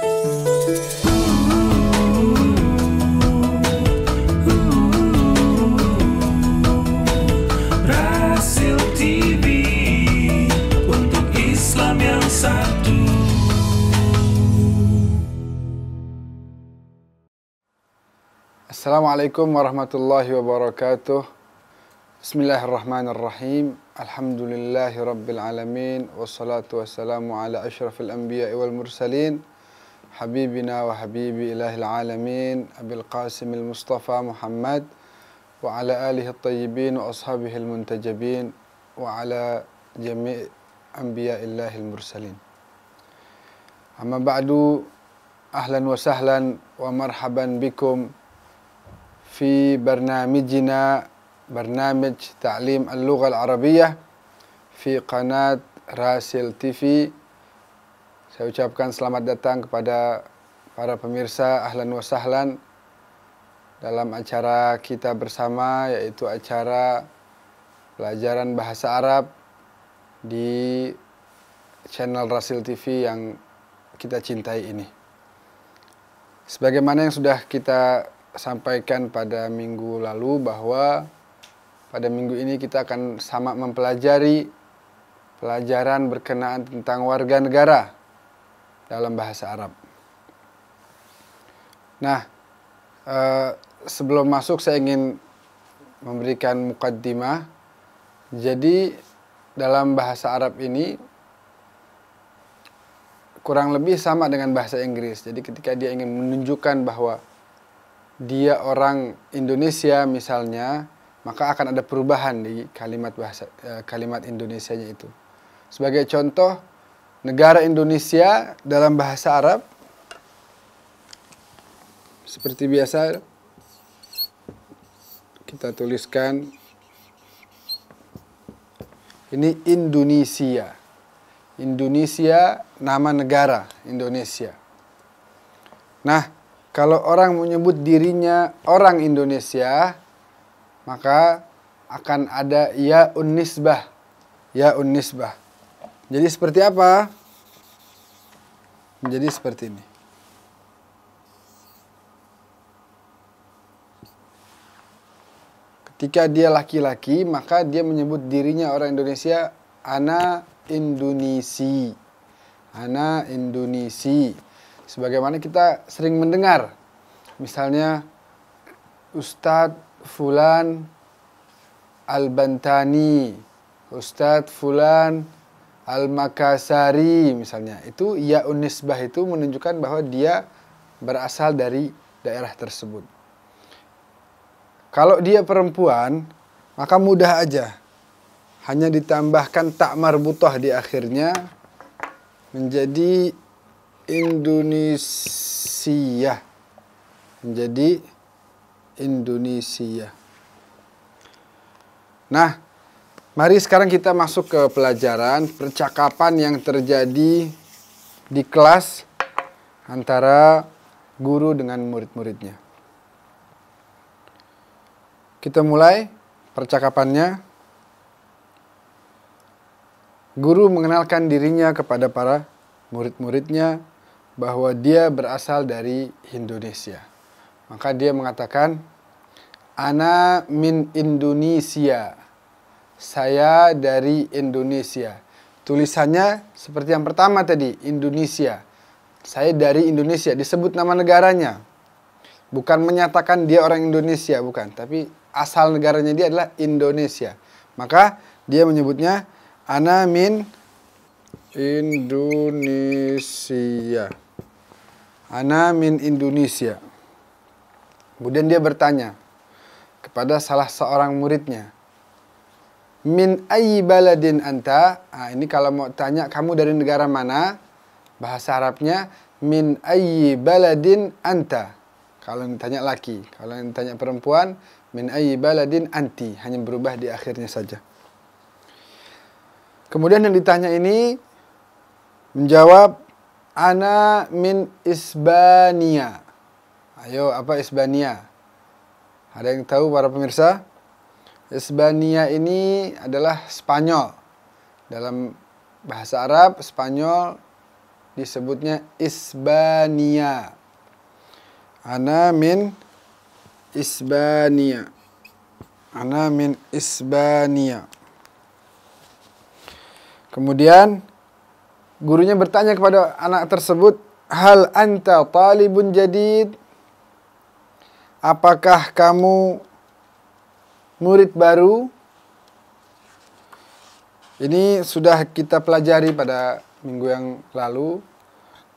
Rasil TV untuk Islam yang satu. Assalamualaikum warahmatullahi wabarakatuh. Bismillahirrahmanirrahim. Alhamdulillahi rabbil alamin. Wassalatu wassalamu ala ashrafil anbiya wal mursalin. Habibina wa habibi ilahil alamin. Abil qasimil mustafa Muhammad. Wa ala alihi at-tayyibin wa ashabihil muntajabin. Wa ala jami' anbiya illahil mursalin. Amma ba'du. Ahlan wa sahlan wa marhaban bikum في برنامجنا برنامج تعليم اللغة العربية في قناة Rasil TV. Saya ucapkan selamat datang kepada para pemirsa, ahlan wa sahlan, dalam acara kita bersama, yaitu acara pelajaran bahasa Arab di channel Rasil TV yang kita cintai ini. Sebagaimana yang sudah kita sampaikan pada minggu lalu, bahwa pada minggu ini kita akan sama mempelajari pelajaran berkenaan tentang warga negara dalam bahasa Arab. Nah, sebelum masuk saya ingin memberikan muqaddimah. Jadi dalam bahasa Arab ini kurang lebih sama dengan bahasa Inggris. Jadi ketika dia ingin menunjukkan bahwa dia orang Indonesia misalnya, maka akan ada perubahan di kalimat Indonesianya itu. Sebagai contoh, negara Indonesia dalam bahasa Arab seperti biasa kita tuliskan ini Indonesia. Indonesia nama negara Indonesia. Nah, kalau orang menyebut dirinya orang Indonesia, maka akan ada ya'un nisbah. Ya'un nisbah. Jadi seperti apa? Menjadi seperti ini. Ketika dia laki-laki, maka dia menyebut dirinya orang Indonesia, ana Indonesi. Ana Indonesi. Sebagaimana kita sering mendengar, misalnya Ustadz Fulan Al-Bantani, Ustadz Fulan Al-Makassari misalnya. Itu ya'un nisbah itu menunjukkan bahwa dia berasal dari daerah tersebut. Kalau dia perempuan, maka mudah aja. Hanya ditambahkan tak marbutah di akhirnya menjadi Indonesia. Menjadi Indonesia. Nah, mari sekarang kita masuk ke pelajaran percakapan yang terjadi di kelas antara guru dengan murid-muridnya. Kita mulai percakapannya. Guru mengenalkan dirinya kepada para murid-muridnya bahwa dia berasal dari Indonesia. Maka dia mengatakan, ana min Indonesia. Saya dari Indonesia. Tulisannya seperti yang pertama tadi, Indonesia. Saya dari Indonesia, disebut nama negaranya. Bukan menyatakan dia orang Indonesia, bukan. Tapi asal negaranya dia adalah Indonesia. Maka dia menyebutnya, ana min Indonesia. Ana min Indonesia. Kemudian dia bertanya kepada salah seorang muridnya, min ayyi baladin anta? Nah, ini kalau mau tanya kamu dari negara mana, bahasa Arabnya min ayyi baladin anta. Kalau yang ditanya laki, kalau yang ditanya perempuan, min ayyi baladin anti. Hanya berubah di akhirnya saja. Kemudian yang ditanya ini menjawab, ana min Isbania. Ayo, apa Isbania? Ada yang tahu para pemirsa? Isbania ini adalah Spanyol. Dalam bahasa Arab, Spanyol disebutnya Isbania. Ana min Isbania. Ana min Isbania. Kemudian gurunya bertanya kepada anak tersebut, hal anta talibun jadid? Apakah kamu murid baru? Ini sudah kita pelajari pada minggu yang lalu.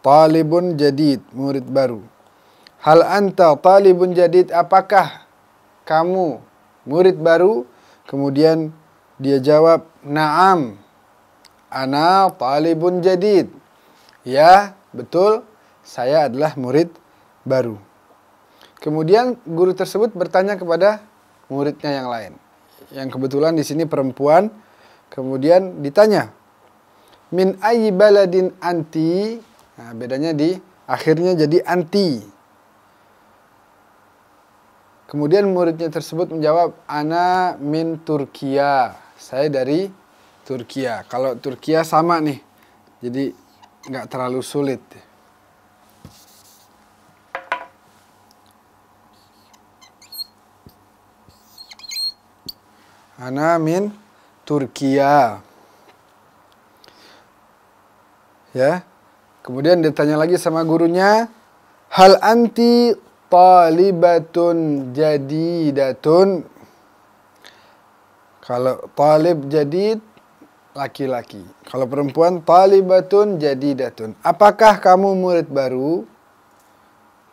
Talibun jadid, murid baru. Hal anta talibun jadid, apakah kamu murid baru? Kemudian dia jawab, na'am, ana talibun jadid. Ya, betul, saya adalah murid baru. Kemudian guru tersebut bertanya kepada muridnya yang lain, yang kebetulan di sini perempuan. Kemudian ditanya, min ayyi baladin anti? Nah, bedanya di akhirnya jadi anti. Kemudian muridnya tersebut menjawab, ana min Turkiya. Saya dari Turkiya. Kalau Turkiya sama nih, jadi nggak terlalu sulit. Ana min Turkiya. Ya. Kemudian ditanya lagi sama gurunya, hal anti talibatun jadidatun? Kalau talib jadid, laki-laki. Kalau perempuan, talibatun jadidatun. Apakah kamu murid baru?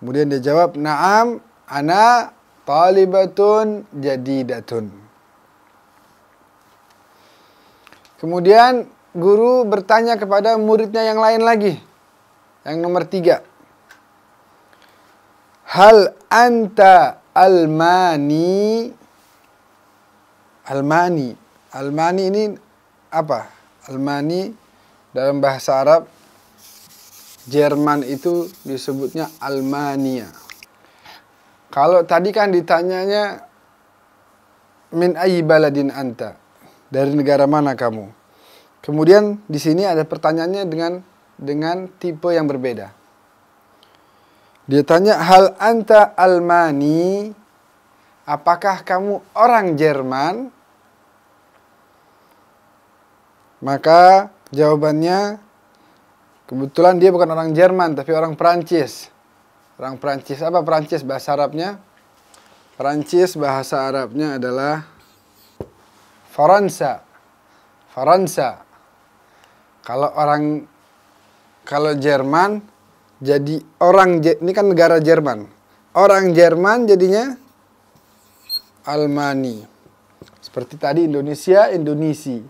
Kemudian dia jawab, na'am, ana talibatun jadidatun. Kemudian guru bertanya kepada muridnya yang lain lagi. Yang nomor 3. Hal anta almani? Almani. Almani ini apa? Almani dalam bahasa Arab, Jerman itu disebutnya Almania. Kalau tadi kan ditanyanya min ayyi baladin anta? Dari negara mana kamu? Kemudian di sini ada pertanyaannya dengan tipe yang berbeda. Dia tanya, hal anta almani? Apakah kamu orang Jerman? Maka jawabannya, kebetulan dia bukan orang Jerman, tapi orang Perancis. Orang Perancis, apa Perancis bahasa Arabnya? Perancis bahasa Arabnya adalah Faransa. Faransa. Kalau Jerman, jadi ini kan negara Jerman. Orang Jerman jadinya Almani. Seperti tadi Indonesia, Indonesi.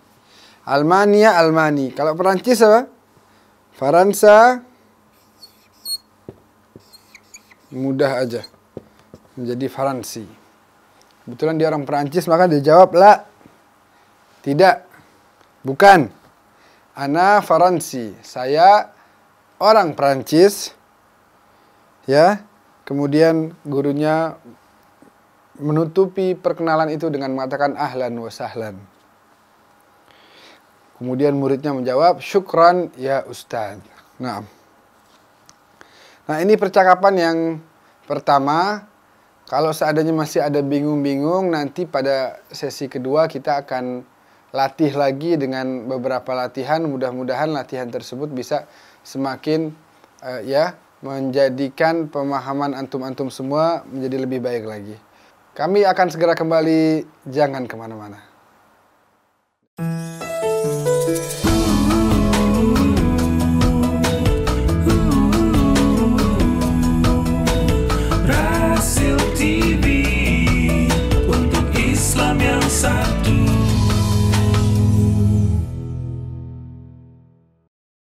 Almania, Almani. Kalau Perancis apa? Faransa. Mudah aja. Menjadi Faransi. Kebetulan dia orang Perancis, maka dia jawab, la. Tidak. Bukan. Ana Faransi. Saya orang Perancis. Ya. Kemudian gurunya menutupi perkenalan itu dengan mengatakan ahlan wa sahlan. Kemudian muridnya menjawab, syukran ya Ustaz. Nah, ini percakapan yang pertama. Kalau seandainya masih ada bingung-bingung, nanti pada sesi kedua kita akan latih lagi dengan beberapa latihan. Mudah-mudahan latihan tersebut bisa semakin menjadikan pemahaman antum-antum semua menjadi lebih baik lagi. Kami akan segera kembali, jangan kemana-mana.